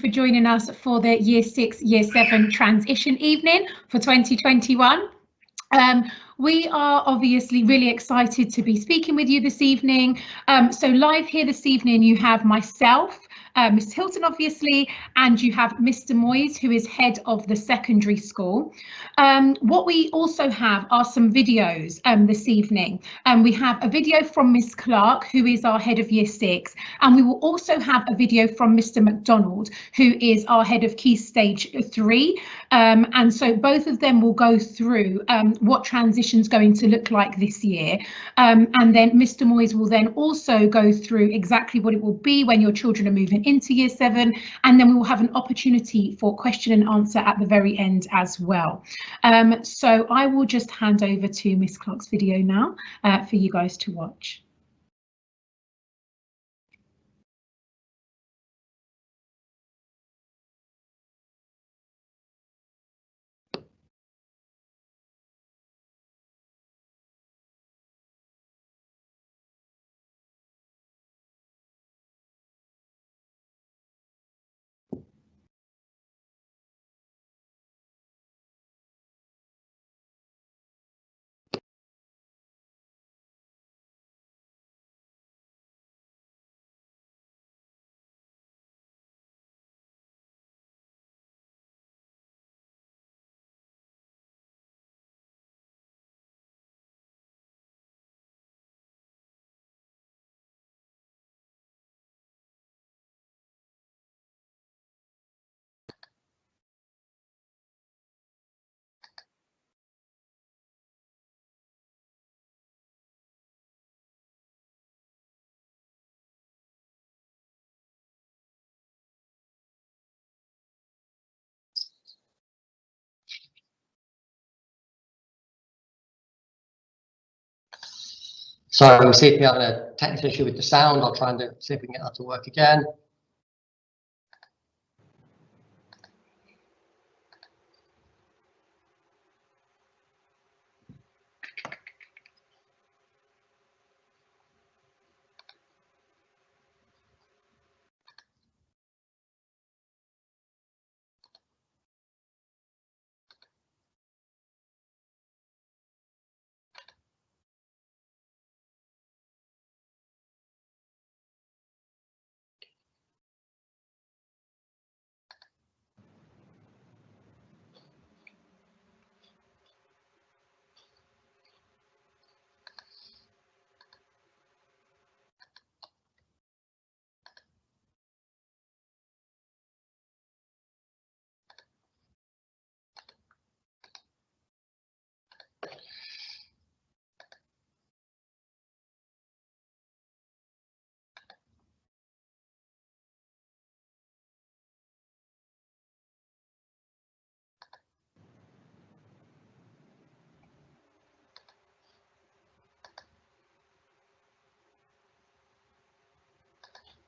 for joining us for the Year 6, Year 7 transition evening for 2021. We are obviously really excited to be speaking with you this evening. So live here this evening, you have myself, Miss Hilton, obviously, and you have Mr. Moyes, who is head of the secondary school. What we also have are some videos this evening. We have a video from Miss Clark, who is our head of Year 6, and we will also have a video from Mr. McDonald, who is our head of Key Stage 3. And so both of them will go through what transition's going to look like this year. And then Mr. Moyes will then also go through exactly what it will be when your children are moving into Year 7, and then we will have an opportunity for question and answer at the very end as well. So I will just hand over to Miss Clark's video now for you guys to watch. Sorry, we seem to be having a technical issue with the sound. I'll try and see if we can get that to work again.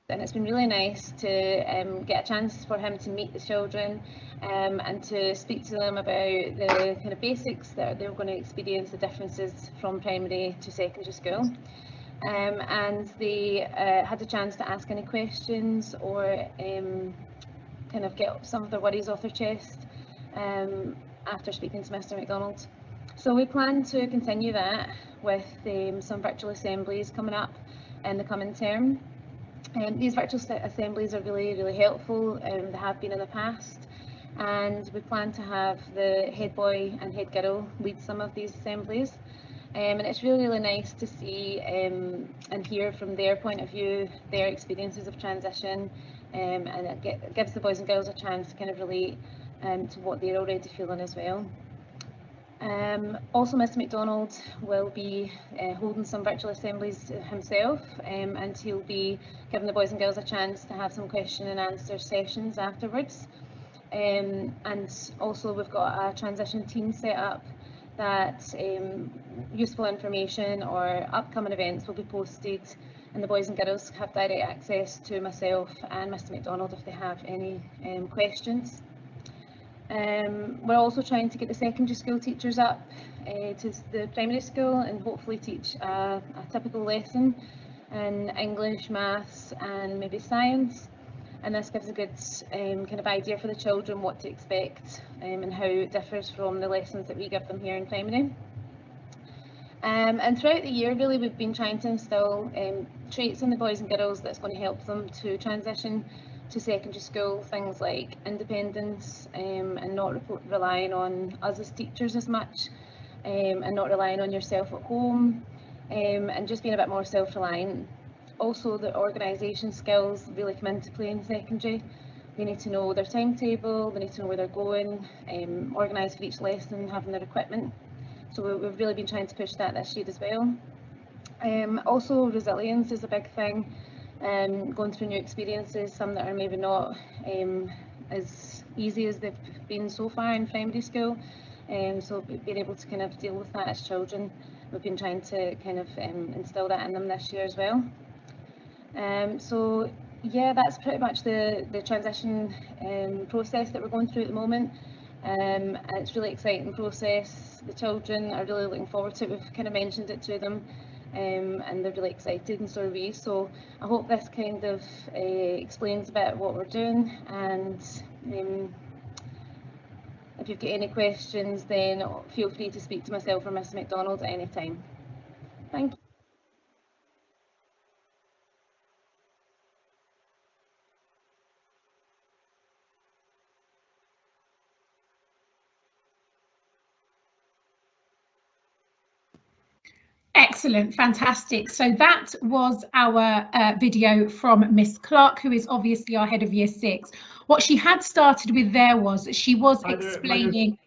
And it's been really nice to get a chance for him to meet the children and to speak to them about the kind of basics that they're going to experience, the differences from primary to secondary school. And they had a chance to ask any questions or kind of get some of their worries off their chest after speaking to Mr. McDonald. So we plan to continue that with some virtual assemblies coming up in the coming term. These virtual assemblies are really helpful, they have been in the past, and we plan to have the head boy and head girl lead some of these assemblies. And it's really nice to see and hear from their point of view, their experiences of transition, and it gives the boys and girls a chance to kind of relate to what they're already feeling as well. Also, Mr. McDonald will be holding some virtual assemblies himself, and he'll be giving the boys and girls a chance to have some question and answer sessions afterwards. And also we've got a transition team set up that useful information or upcoming events will be posted, and the boys and girls have direct access to myself and Mr. McDonald if they have any questions. We're also trying to get the secondary school teachers up to the primary school and hopefully teach a typical lesson in English, maths and maybe science. and this gives a good kind of idea for the children what to expect and how it differs from the lessons that we give them here in primary. And throughout the year, really, we've been trying to instill traits in the boys and girls that's going to help them to transition to secondary school, things like independence and not relying on us as teachers as much, and not relying on yourself at home, and just being a bit more self-reliant. Also, the organisation skills really come into play in secondary. They need to know their timetable, they need to know where they're going, organise for each lesson, having their equipment. So we've really been trying to push that this year as well. Also, resilience is a big thing. Going through new experiences, some that are maybe not as easy as they've been so far in primary school. So being able to kind of deal with that as children, we've been trying to kind of instill that in them this year as well. So yeah, that's pretty much the transition process that we're going through at the moment. And it's a really exciting process. The children are really looking forward to it. We've kind of mentioned it to them, and they're really excited, and so are we. So I hope this kind of explains a bit what we're doing, and if you've got any questions, then feel free to speak to myself or Mrs MacDonald at any time. Thank you. Excellent, fantastic. So that was our video from Miss Clark, who is obviously our head of Year 6. What she had started with there was she was explaining.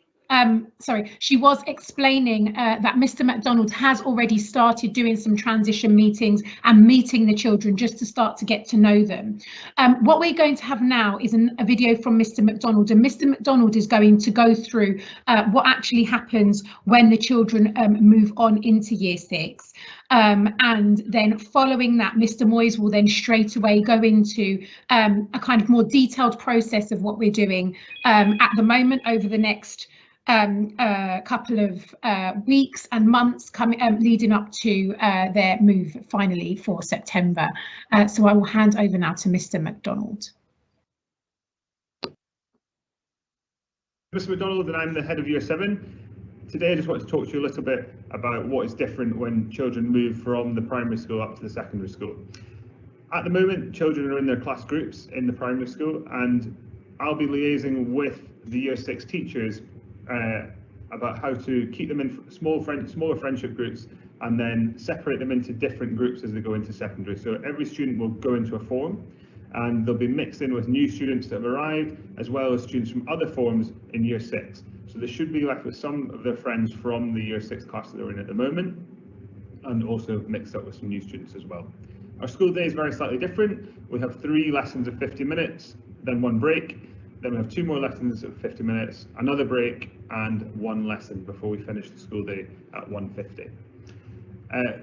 She was explaining that Mr MacDonald has already started doing some transition meetings and meeting the children just to start to get to know them. What we're going to have now is a video from Mr MacDonald, and Mr MacDonald is going to go through what actually happens when the children move on into Year 6. And then following that, Mr Moyes will then straight away go into a kind of more detailed process of what we're doing at the moment over the next couple of weeks and months leading up to their move finally for September. So I will hand over now to Mr MacDonald. Mr MacDonald, and I'm the head of Year 7. Today I just want to talk to you a little bit about what is different when children move from the primary school up to the secondary school. At the moment, children are in their class groups in the primary school, and I'll be liaising with the Year 6 teachers about how to keep them in smaller friendship groups and then separate them into different groups as they go into secondary. So every student will go into a form, and they'll be mixed in with new students that have arrived, as well as students from other forms in Year 6. So they should be left with some of their friends from the Year 6 class that they're in at the moment, and also mixed up with some new students as well. Our school day is very slightly different. We have 3 lessons of 50 minutes, then 1 break. Then we have 2 more lessons of 50 minutes, another break, and 1 lesson before we finish the school day at 1:50.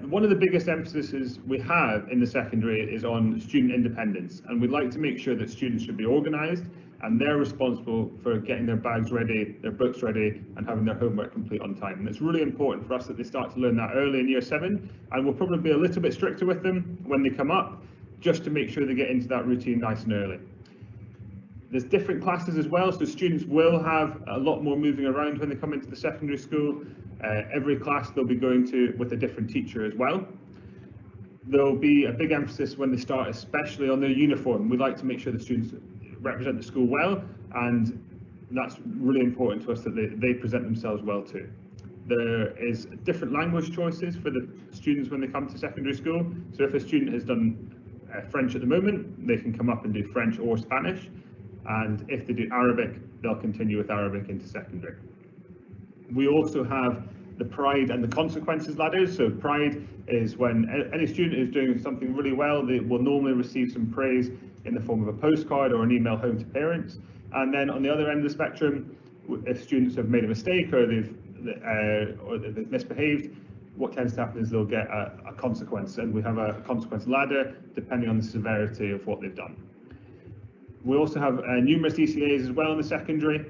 One of the biggest emphases we have in the secondary is on student independence, and we'd like to make sure that students should be organised and they're responsible for getting their bags ready, their books ready, and having their homework complete on time. And it's really important for us that they start to learn that early in Year 7, and we'll probably be a little bit stricter with them when they come up, just to make sure they get into that routine nice and early. There's different classes as well, so students will have a lot more moving around when they come into the secondary school. Every class they'll be going to with a different teacher as well. There'll be a big emphasis when they start, especially on their uniform. We'd like to make sure the students represent the school well, and that's really important to us that they present themselves well too. There is different language choices for the students when they come to secondary school. So if a student has done French at the moment, they can come up and do French or Spanish. And if they do Arabic, they'll continue with Arabic into secondary. We also have the pride and the consequences ladders. So pride is when any student is doing something really well, they will normally receive some praise in the form of a postcard or an email home to parents. And then on the other end of the spectrum, if students have made a mistake or they've misbehaved, what tends to happen is they'll get a consequence, and we have a consequence ladder depending on the severity of what they've done. We also have numerous ECAs as well in the secondary.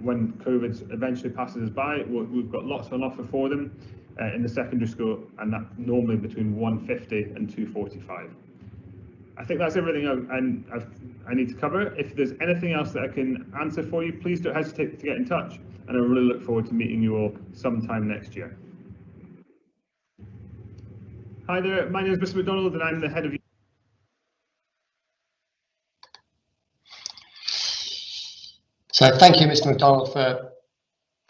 When COVID eventually passes us by, we've got lots on offer for them in the secondary school, and that's normally between 150 and 245. I think that's everything I need to cover. If there's anything else that I can answer for you, please don't hesitate to get in touch, and I really look forward to meeting you all sometime next year. Hi there, my name is Mr McDonald and I'm the head of... So thank you, Mr McDonald, for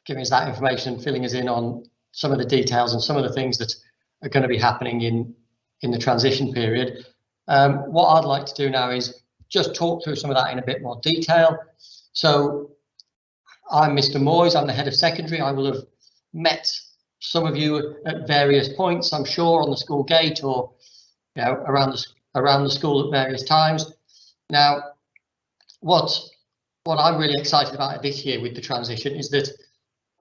giving us that information and filling us in on some of the details and some of the things that are going to be happening in the transition period. What I'd like to do now is just talk through some of that in a bit more detail. So I'm Mr Moyes, I'm the head of secondary. I will have met some of you at various points, I'm sure, on the school gate or around the school at various times. Now, what I'm really excited about this year with the transition is that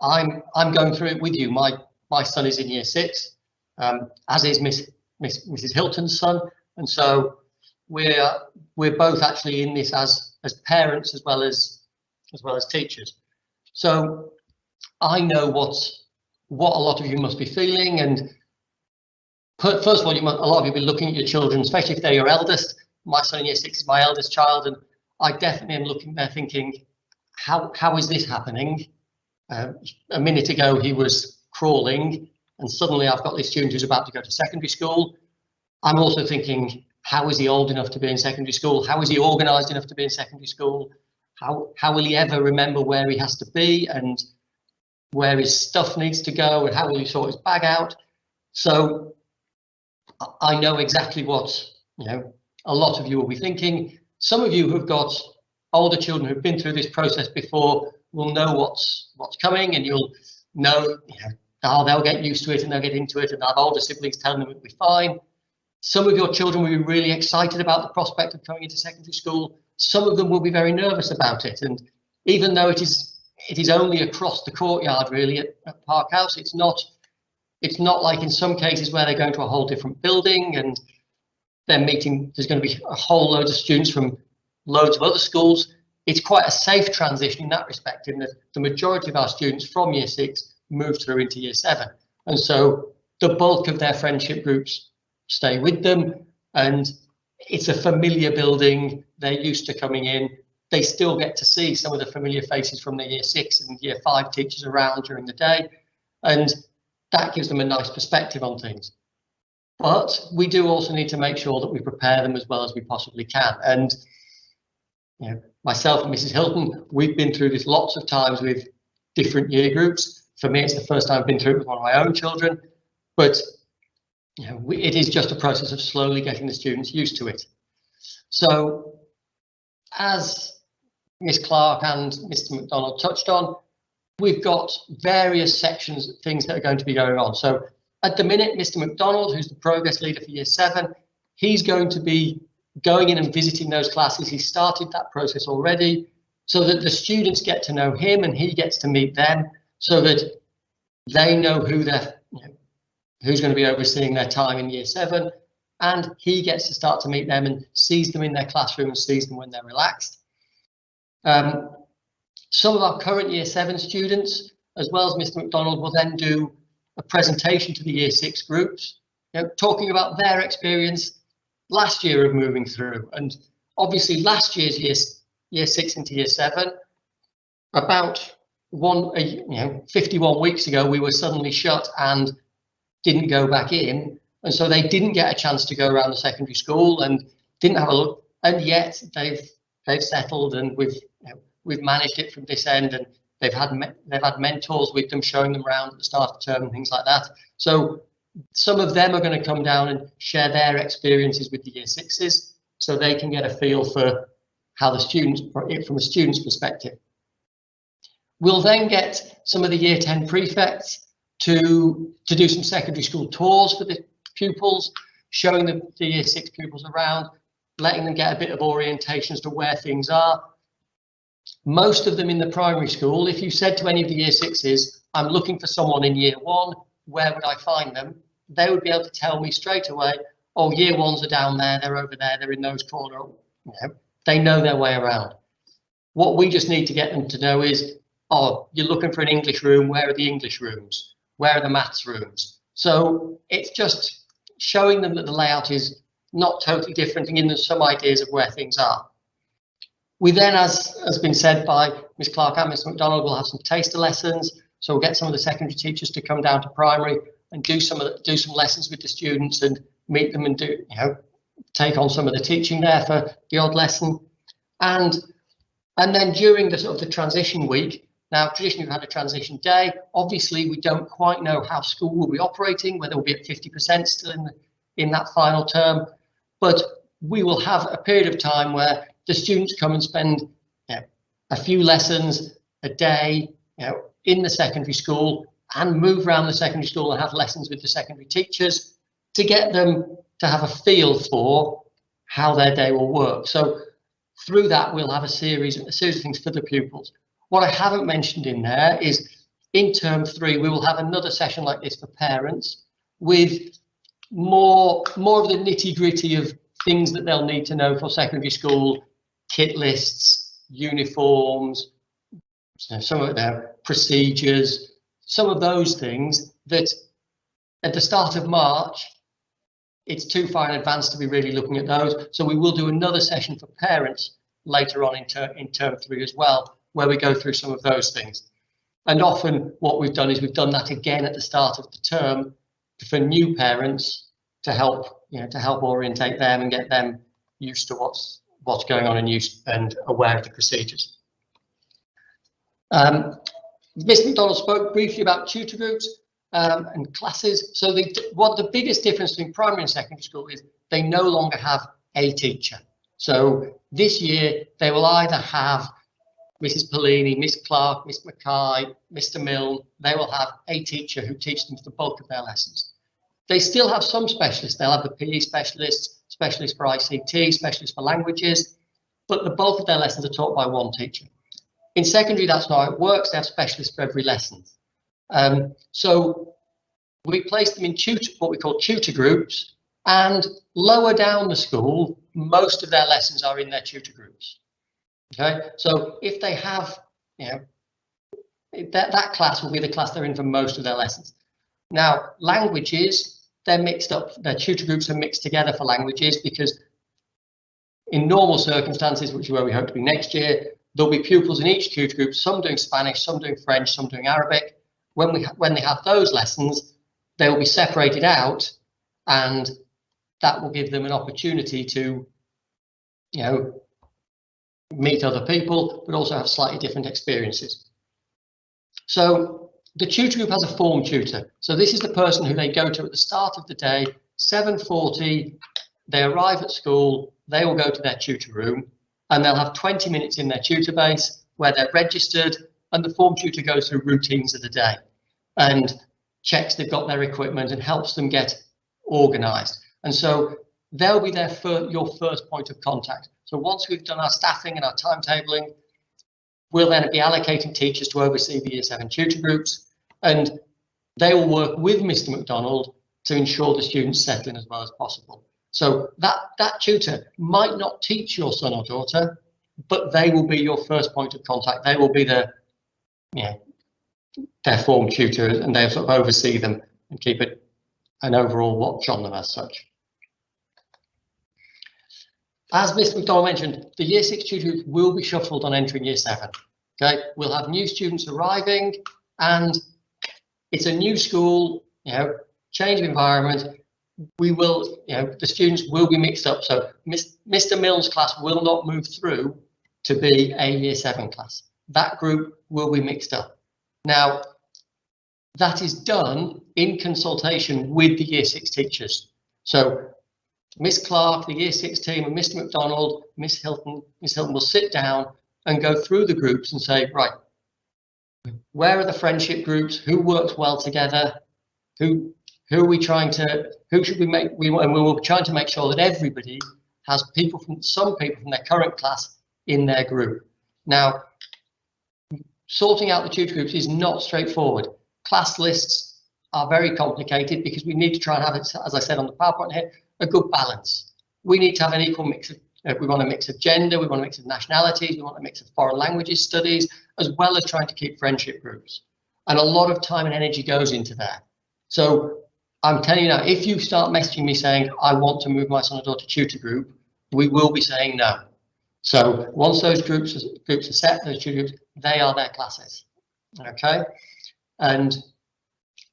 I'm going through it with you. My son is in year 6, as is Mrs Hilton's son, and so we're both actually in this as parents as well as teachers. So I know what a lot of you must be feeling, and first of all, a lot of you will be looking at your children, especially if they're your eldest. My son in year 6 is my eldest child, and I definitely am looking there thinking, how is this happening? A minute ago he was crawling, and suddenly I've got this student who's about to go to secondary school. I'm also thinking, how is he old enough to be in secondary school? How is he organised enough to be in secondary school? How will he ever remember where he has to be and where his stuff needs to go, and how will he sort his bag out? So I know exactly what a lot of you will be thinking. Some of you who've got older children who've been through this process before will know what's coming, and you'll know, they'll get used to it and they'll get into it, and they'll have older siblings telling them it'll be fine. Some of your children will be really excited about the prospect of coming into secondary school. Some of them will be very nervous about it, and even though it is only across the courtyard really at Park House, it's not like in some cases where they're going to a whole different building and they're meeting, there's going to be a whole load of students from loads of other schools. It's quite a safe transition in that respect, in that the majority of our students from year 6 move through into year 7, and so the bulk of their friendship groups stay with them, and it's a familiar building. They're used to coming in. They still get to see some of the familiar faces from the year 6 and year 5 teachers around during the day, and that gives them a nice perspective on things. But we do also need to make sure that we prepare them as well as we possibly can. And myself and Mrs Hilton, we've been through this lots of times with different year groups. For me, it's the first time I've been through it with one of my own children, but it is just a process of slowly getting the students used to it. So as Miss Clark and Mr McDonald touched on, we've got various sections, things that are going to be going on. So at the minute, Mr McDonald, who's the progress leader for year 7, he's going to be going in and visiting those classes. He started that process already, so that the students get to know him and he gets to meet them, so that they know who's going to be overseeing their time in year 7, and he gets to start to meet them and sees them in their classroom and sees them when they're relaxed. Some of our current year 7 students, as well as Mr McDonald, will then do a presentation to the year 6 groups, talking about their experience last year of moving through. And obviously last year's year 6 into year 7, about 51 weeks ago, we were suddenly shut and didn't go back in, and so they didn't get a chance to go around the secondary school and didn't have a look, and yet they've settled, and we've managed it from this end, and they've had mentors with them showing them around at the start of the term and things like that. So some of them are going to come down and share their experiences with the year 6s, so they can get a feel for how the students, from a student's perspective. We'll then get some of the year 10 prefects to do some secondary school tours for the pupils, showing the year 6 pupils around, letting them get a bit of orientation as to where things are. Most of them in the primary school, if you said to any of the year 6s, I'm looking for someone in year 1, where would I find them? They would be able to tell me straight away, oh, year 1s are down there, they're over there, they're in those corners. They know their way around. What we just need to get them to know is, oh, you're looking for an English room, where are the English rooms? Where are the maths rooms? So it's just showing them that the layout is not totally different, and giving them some ideas of where things are. We then, as has been said by Ms Clark and Mr McDonald, will have some taster lessons. So we'll get some of the secondary teachers to come down to primary and do some lessons with the students and meet them and do, take on some of the teaching there for the odd lesson. And then during the sort of the transition week, now traditionally we've had a transition day. Obviously, we don't quite know how school will be operating, whether we'll be at 50% still in that final term, but we will have a period of time where the students come and spend a few lessons a day in the secondary school and move around the secondary school and have lessons with the secondary teachers to get them to have a feel for how their day will work. So through that, we'll have a series of things for the pupils. What I haven't mentioned in there is in term 3, we will have another session like this for parents with more of the nitty-gritty of things that they'll need to know for secondary school, kit lists, uniforms, some of their procedures, some of those things that at the start of March, it's too far in advance to be really looking at those. So we will do another session for parents later on in term 3 as well, where we go through some of those things. And often what we've done is we've done that again at the start of the term for new parents to help, to help orientate them and get them used to what's going on and aware of the procedures. Ms McDonald spoke briefly about tutor groups and classes. So what the biggest difference between primary and secondary school is they no longer have a teacher. So this year they will either have Mrs Pellini, Miss Clark, Miss Mackay, Mr Milne. They will have a teacher who teaches them the bulk of their lessons. They still have some specialists. They'll have the PE specialists, specialists for ICT, specialists for languages, but the bulk of their lessons are taught by one teacher. In secondary, that's not how it works. They have specialists for every lesson. So we place them in what we call tutor groups, and lower down the school, most of their lessons are in their tutor groups. Okay, so if they have, that class will be the class they're in for most of their lessons. Now, languages, they're mixed up. Their tutor groups are mixed together for languages because in normal circumstances, which is where we hope to be next year, there'll be pupils in each tutor group, some doing Spanish, some doing French, some doing Arabic. When they have those lessons, they will be separated out, and that will give them an opportunity to, meet other people, but also have slightly different experiences. So the tutor group has a form tutor. So this is the person who they go to at the start of the day, 7:40, they arrive at school, they will go to their tutor room, and they'll have 20 minutes in their tutor base where they're registered, and the form tutor goes through routines of the day and checks they've got their equipment and helps them get organised. And so they'll be there for your first point of contact. So once we've done our staffing and our timetabling, we'll then be allocating teachers to oversee the Year 7 tutor groups, and they will work with Mr McDonald to ensure the students settle in as well as possible. So that tutor might not teach your son or daughter, but they will be your first point of contact. They will be their form tutor, and they'll sort of oversee them and keep an overall watch on them as such. As Mr McDonald mentioned, the Year 6 tutor group will be shuffled on entering Year 7. Okay, we'll have new students arriving, and it's a new school, change of environment. We will, the students will be mixed up. So Mr Milne's class will not move through to be a Year 7 class. That group will be mixed up. Now, that is done in consultation with the Year 6 teachers. So Miss Clark, the Year 6 team, and Mr McDonald, Miss Hilton will sit down and go through the groups and say, right, where are the friendship groups? Who works well together? Who should we make? And we will be trying to make sure that everybody has some people from their current class in their group. Now, sorting out the tutor groups is not straightforward. Class lists are very complicated because we need to try and have it, as I said on the PowerPoint here, a good balance. We need to have an equal mix of, we want a mix of gender, we want a mix of nationalities, we want a mix of foreign languages studies, as well as trying to keep friendship groups. And a lot of time and energy goes into that. So I'm telling you now, if you start messaging me saying, I want to move my son or daughter tutor group, we will be saying no. So once those groups are set, those tutor groups, they are their classes. Okay. And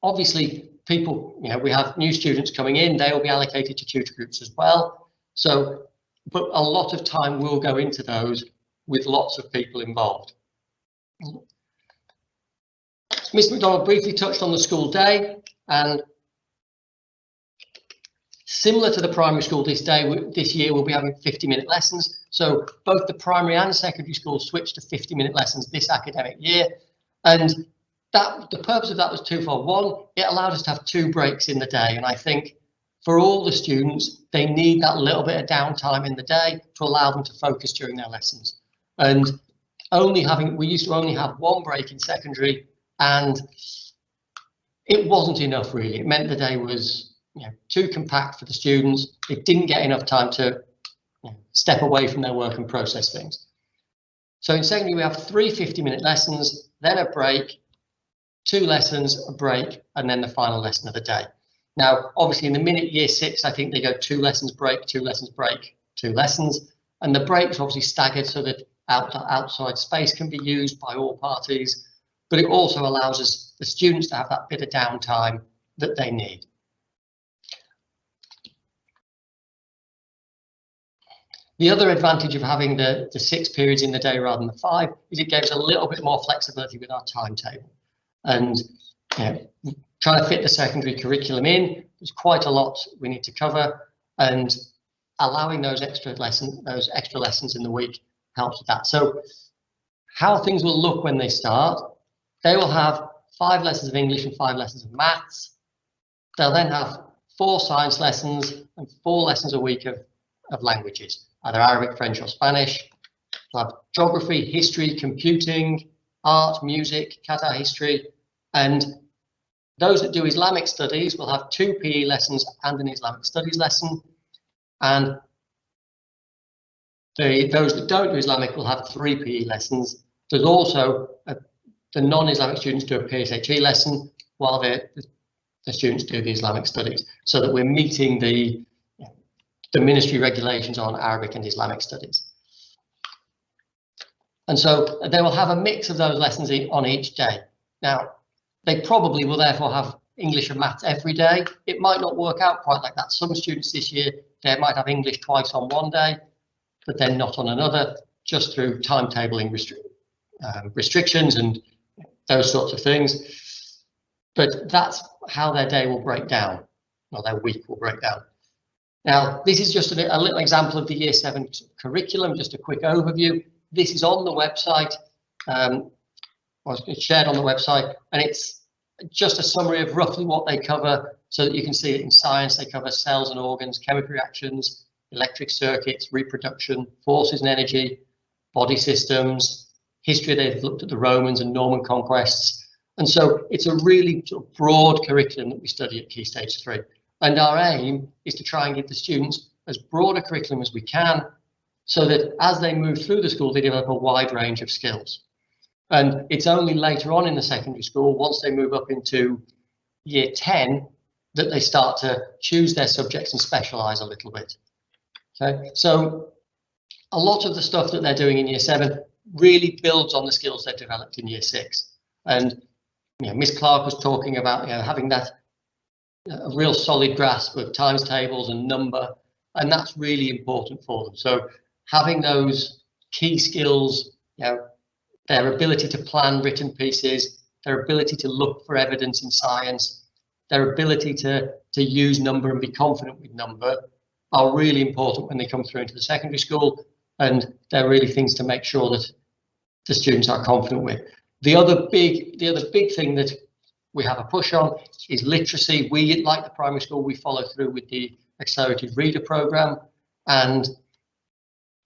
obviously people, we have new students coming in, they will be allocated to tutor groups as well. So, but a lot of time will go into those with lots of people involved. Ms McDonald briefly touched on the school day, and similar to the primary school this year, we'll be having 50-minute lessons. So both the primary and secondary schools switched to 50-minute lessons this academic year. And the purpose of that was twofold. One, it allowed us to have 2 breaks in the day. And I think for all the students, they need that little bit of downtime in the day to allow them to focus during their lessons. And we used to only have 1 break in secondary, and it wasn't enough really. It meant the day was too compact for the students. It didn't get enough time to step away from their work and process things. So in secondary, we have 3 50-minute lessons, then a break, 2 lessons, a break, and then the final lesson of the day. Now, obviously in the minute year 6, I think they go 2 lessons, break, 2 lessons, break, 2 lessons. And the breaks are obviously staggered so that outside space can be used by all parties, but it also allows the students to have that bit of downtime that they need. The other advantage of having the 6 periods in the day rather than the 5 is it gives a little bit more flexibility with our timetable. And trying to fit the secondary curriculum in, there's quite a lot we need to cover, and allowing those extra lessons in the week helps with that. So how things will look when they start, they will have 5 lessons of English and 5 lessons of maths. They'll then have 4 science lessons and 4 lessons a week of languages, either Arabic, French or Spanish. They'll have geography, history, computing, art, music, Qatar history, and those that do Islamic studies will have 2 PE lessons and an Islamic studies lesson, and those that don't do Islamic will have 3 PE lessons. There's also the non-Islamic students do a PSHE lesson while the students do the Islamic studies, so that we're meeting the ministry regulations on Arabic and Islamic studies. And so they will have a mix of those lessons on each day. Now, they probably will therefore have English and maths every day. It might not work out quite like that. Some students this year, they might have English twice on one day, but then not on another, just through timetabling restrictions and those sorts of things. But that's how their day will break down, or their week will break down. Now, this is just a little example of the Year 7 curriculum, just a quick overview. This is on the website, it's shared on the website, and it's just a summary of roughly what they cover, so that you can see it in science. They cover cells and organs, chemical reactions, electric circuits, reproduction, forces and energy, body systems, history. They've looked at the Romans and Norman conquests. And so it's a really sort of broad curriculum that we study at Key Stage 3. And our aim is to try and give the students as broad a curriculum as we can, so that as they move through the school, they develop a wide range of skills. And it's only later on in the secondary school, once they move up into Year 10, that they start to choose their subjects and specialise a little bit. Okay, so a lot of the stuff that they're doing in Year 7 really builds on the skills they've developed in Year 6. And Miss Clark was talking about having that a real solid grasp of times tables and number, and that's really important for them. So having those key skills, their ability to plan written pieces, their ability to look for evidence in science, their ability to use number and be confident with number, are really important when they come through into the secondary school, and they're really things to make sure that the students are confident with. The other big thing that we have a push on is literacy. We, like the primary school, we follow through with the accelerated reader program, and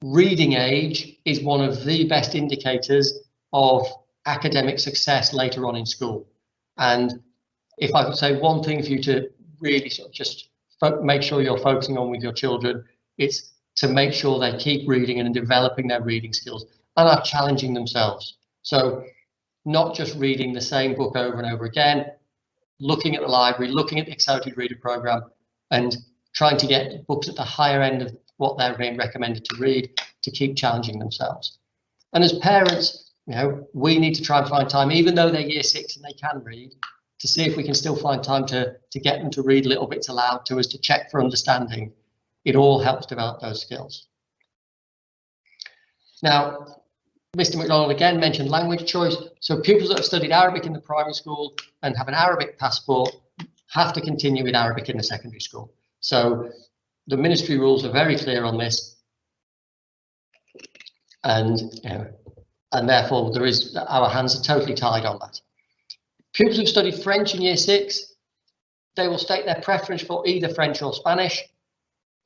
reading age is one of the best indicators of academic success later on in school. And if I could say one thing for you to really sort of just make sure you're focusing on with your children, it's to make sure they keep reading and developing their reading skills and are challenging themselves. So not just reading the same book over and over again, looking at the library, looking at the accelerated reader program, and trying to get books at the higher end of what they're being recommended to read, to keep challenging themselves. And as parents, we need to try and find time, even though they're year 6 and they can read, to see if we can still find time to get them to read little bits aloud to us, to check for understanding. It all helps develop those skills. Now, Mr. McDonald again mentioned language choice. So pupils that have studied Arabic in the primary school and have an Arabic passport have to continue with Arabic in the secondary school. So the ministry rules are very clear on this, and therefore our hands are totally tied on that. Pupils who've studied French in year 6, they will state their preference for either French or Spanish.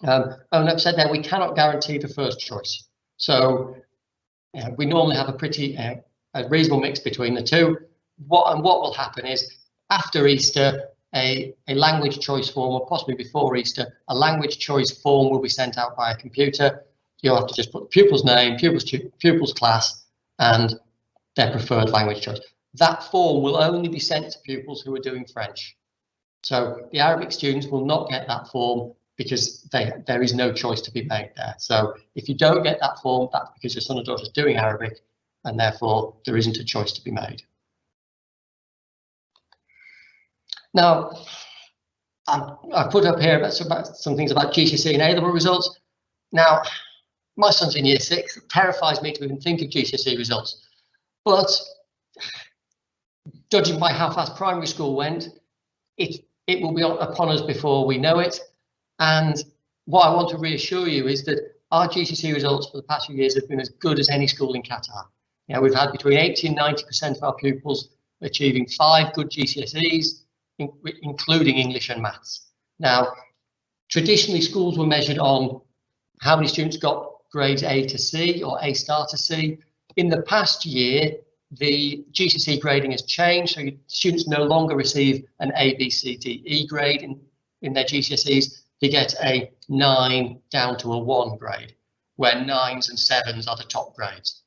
And I've said there, we cannot guarantee the first choice. So we normally have a pretty a reasonable mix between the two. What will happen is, after Easter, a language choice form, or possibly before Easter, a language choice form will be sent out by a computer. You'll have to just put the pupil's name, pupil's class, and their preferred language choice. That form will only be sent to pupils who are doing French. So the Arabic students will not get that form, because there is no choice to be made there. So if you don't get that form, that's because your son or daughter is doing Arabic, and therefore there isn't a choice to be made. Now, I've put up here about some things about GCSE and A-level results. Now, my son's in year 6. It terrifies me to even think of GCSE results. But judging by how fast primary school went, it will be upon us before we know it. And what I want to reassure you is that our GCSE results for the past few years have been as good as any school in Qatar. We've had between 80 and 90% of our pupils achieving 5 good GCSEs, including English and maths. Now, traditionally schools were measured on how many students got grades A to C or A star to C. In the past year, the GCSE grading has changed, so students no longer receive an A, B, C, D, E grade in their GCSEs. They get a 9 down to a 1 grade, where 9s and 7s are the top grades.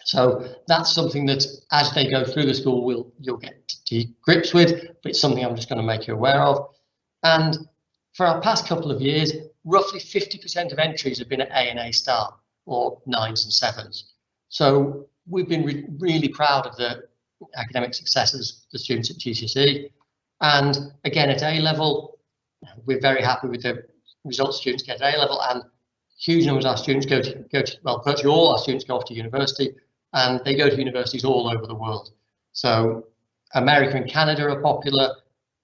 So that's something that, as they go through the school, you'll get to grips with, but it's something I'm just going to make you aware of. And for our past couple of years, roughly 50% of entries have been at A and A star, or 9s and 7s. So we've been really proud of the academic successes of the students at GCSE. And again, at A level, we're very happy with the results students get at A level, and huge numbers of our students go to well, virtually all our students go off to university, and they go to universities all over the world. So America and Canada are popular.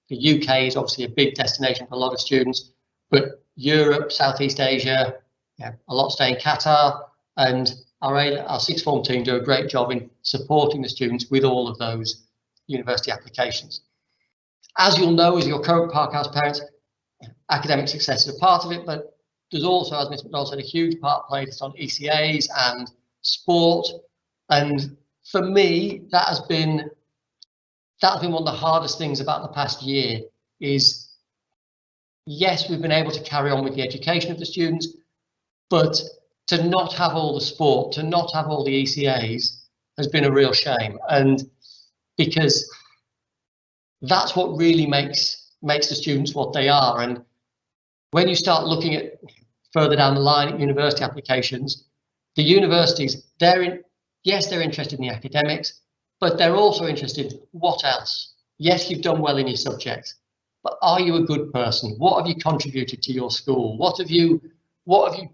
The UK is obviously a big destination for a lot of students, but Europe, Southeast Asia, a lot stay in Qatar, and our sixth form team do a great job in supporting the students with all of those university applications. As you'll know, as your current Parkhouse parents, academic success is a part of it, but there's also, as Ms McDonald said, a huge part played on ECAs and sport. And for me, that has been one of the hardest things about the past year. Is yes, we've been able to carry on with the education of the students, but to not have all the sport, to not have all the ECAs has been a real shame. And because that's what really makes the students what they are. And when you start looking at further down the line at university applications, the universities, yes, they're interested in the academics, but they're also interested in what else. Yes, you've done well in your subjects, but are you a good person? What have you contributed to your school? What have you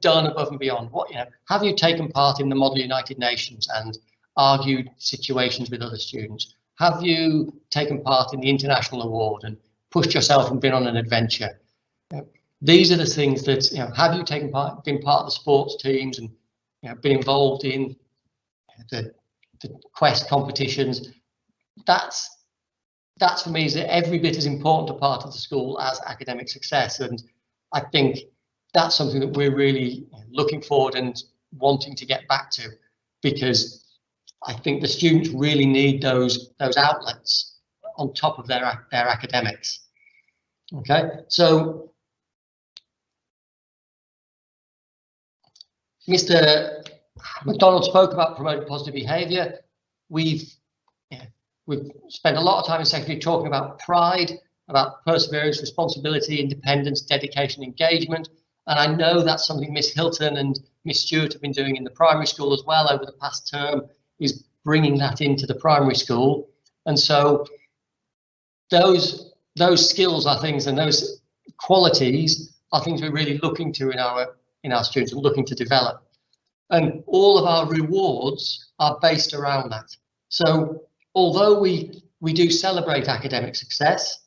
done above and beyond? Have you taken part in the Model United Nations and argued situations with other students? Have you taken part in the International Award and pushed yourself and been on an adventure? These are the things that, have you been part of the sports teams and been involved in the Quest competitions? That's for me is every bit as important a part of the school as academic success. And I think that's something that we're really looking forward and wanting to get back to, because I think the students really need those outlets on top of their academics. Okay, so Mr. McDonald spoke about promoting positive behaviour. we've spent a lot of time in secondary talking about pride, about perseverance, responsibility, independence, dedication, engagement. And I know that's something Miss Hilton and Miss Stewart have been doing in the primary school as well over the past term, is bringing that into the primary school. And so those skills are things, and those qualities are things we're really looking to in our students and looking to develop. And all of our rewards are based around that. So although we do celebrate academic success,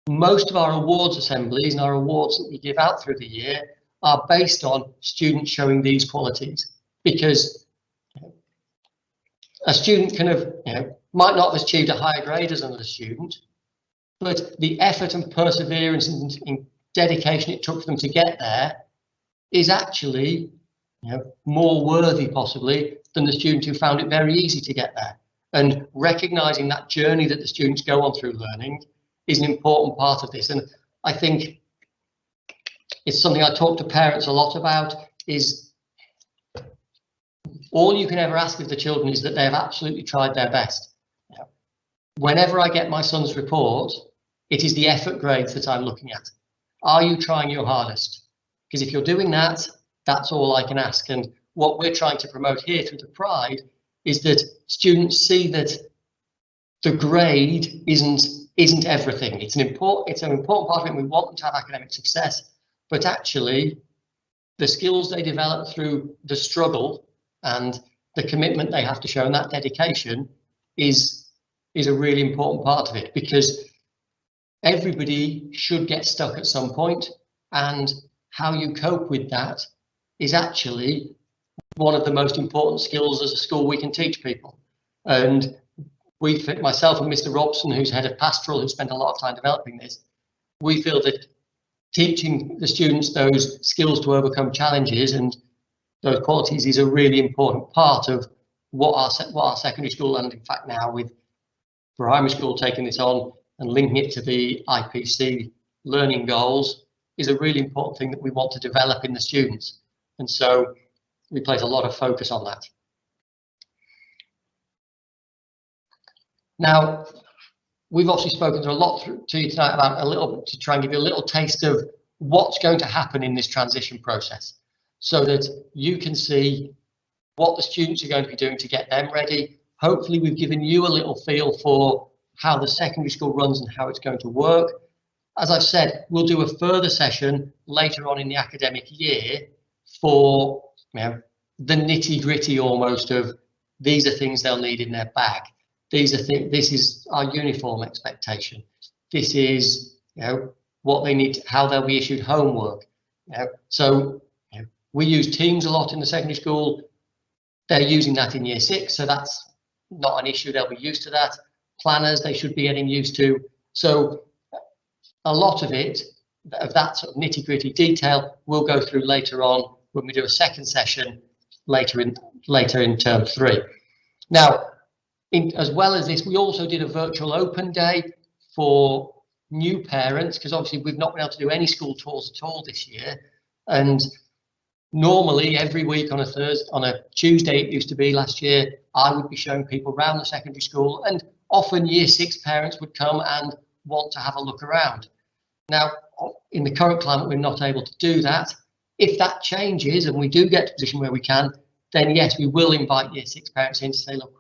most of our awards assemblies and our awards that we give out through the year are based on students showing these qualities, because a student can have, might not have achieved a higher grade as another student, but the effort and perseverance and dedication it took for them to get there is actually more worthy possibly than the student who found it very easy to get there. And recognizing that journey that the students go on through learning is an important part of this. And I think it's something I talk to parents a lot about, is all you can ever ask of the children is that they have absolutely tried their best. Whenever I get my son's report, it is the effort grades that I'm looking at. Are you trying your hardest? Because if you're doing that, that's all I can ask. And what we're trying to promote here through the Pride is that students see that the grade isn't everything. It's an important part of it, and we want them to have academic success, but actually the skills they develop through the struggle and the commitment they have to show and that dedication is a really important part of it, because everybody should get stuck at some point, and how you cope with that is actually one of the most important skills as a school we can teach people. And myself and Mr. Robson, who's head of pastoral, who spent a lot of time developing this, we feel that teaching the students those skills to overcome challenges and those qualities is a really important part of what our secondary school, and in fact now with primary school taking this on and linking it to the IPC learning goals, is a really important thing that we want to develop in the students. And so we place a lot of focus on that. Now, we've obviously spoken to a lot to you tonight about to try and give you a little taste of what's going to happen in this transition process, so that you can see what the students are going to be doing to get them ready. Hopefully we've given you a little feel for how the secondary school runs and how it's going to work. As I've said, we'll do a further session later on in the academic year for the nitty-gritty almost of these are things they'll need in their bag. This is our uniform expectation. This is what they need, how they'll be issued homework. So we use Teams a lot in the secondary school. They're using that in year 6, so that's not an issue. They'll be used to that. Planners they should be getting used to. So a lot of it, of that sort of nitty-gritty detail, we'll go through later on when we do a second session later in term 3. Now, as well as this, we also did a virtual open day for new parents, because obviously we've not been able to do any school tours at all this year. And normally every week on a Tuesday, it used to be last year, I would be showing people around the secondary school, and often year 6 parents would come and want to have a look around. Now, in the current climate, we're not able to do that. If that changes and we do get to a position where we can, then yes, we will invite year 6 parents in to say, look,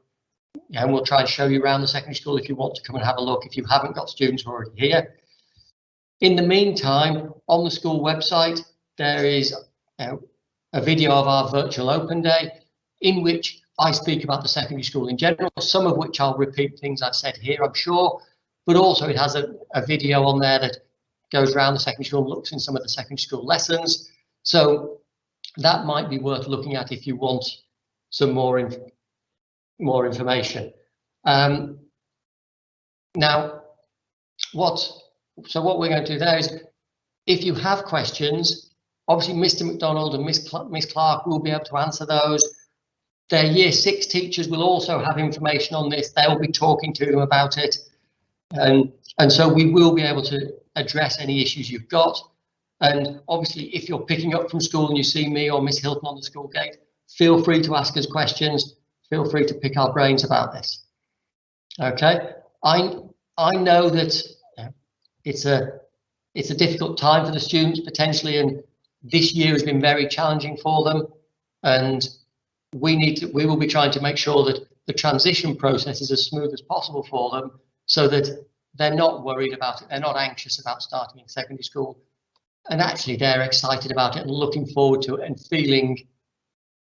and we'll try and show you around the secondary school if you want to come and have a look, if you haven't got students already here. In the meantime, on the school website, there is a video of our virtual open day in which I speak about the secondary school in general, some of which I'll repeat things I've said here, I'm sure, but also it has a video on there that goes around the secondary school and looks in some of the secondary school lessons. So that might be worth looking at if you want some more information. Now, what we're going to do there is, if you have questions, obviously Mr. McDonald and Miss Clark will be able to answer those. Their year 6 teachers will also have information on this. They'll be talking to them about it. And so we will be able to address any issues you've got. And obviously, if you're picking up from school and you see me or Miss Hilton on the school gate, feel free to ask us questions. Feel free to pick our brains about this. Okay, I know that it's a difficult time for the students potentially, and this year has been very challenging for them, and we will be trying to make sure that the transition process is as smooth as possible for them, so that they're not worried about it, they're not anxious about starting in secondary school, and actually they're excited about it and looking forward to it and feeling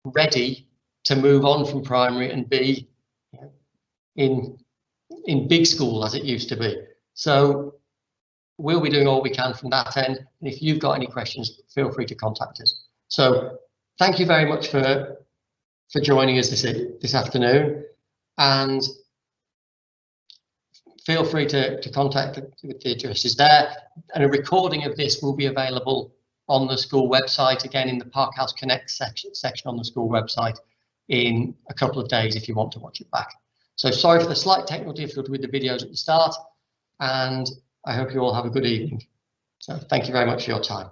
ready to move on from primary and be in big school as it used to be. So we'll be doing all we can from that end, and if you've got any questions, feel free to contact us. So thank you very much for joining us this afternoon, and feel free to contact the addresses there, and a recording of this will be available on the school website, again in the ParkHouseConnects section on the school website in a couple of days if you want to watch it back. So sorry for the slight technical difficulty with the videos at the start, and I hope you all have a good evening. So thank you very much for your time.